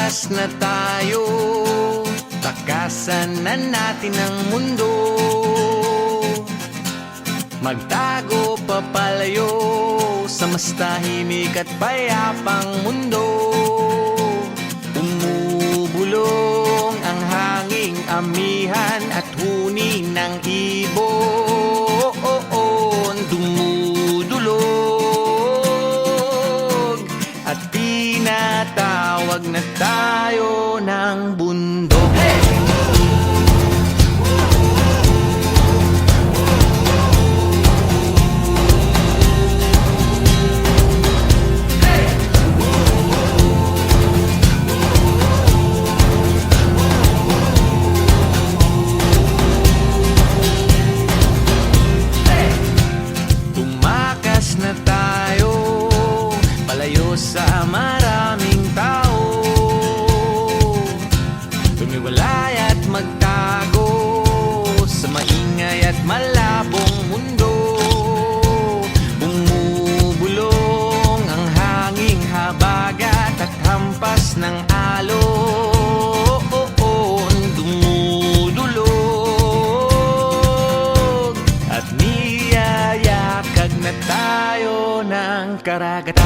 Tumakas na tayo, takasan na natin ang mundo. Magtago papalayo sa mas tahimik at payapang mundo. Umubulong ang hanging amihan at huni ng ibon. Dumudulog at tinatawag na tayo ng bundok. Na tayo, palayo sa maraming tao. Tumiwalay at magtago sa maingay at malabong mundo. Bumubulong ang hanging habagat at hampas ng alon. Dumudulog at niyayakag na tayo ng karagatan.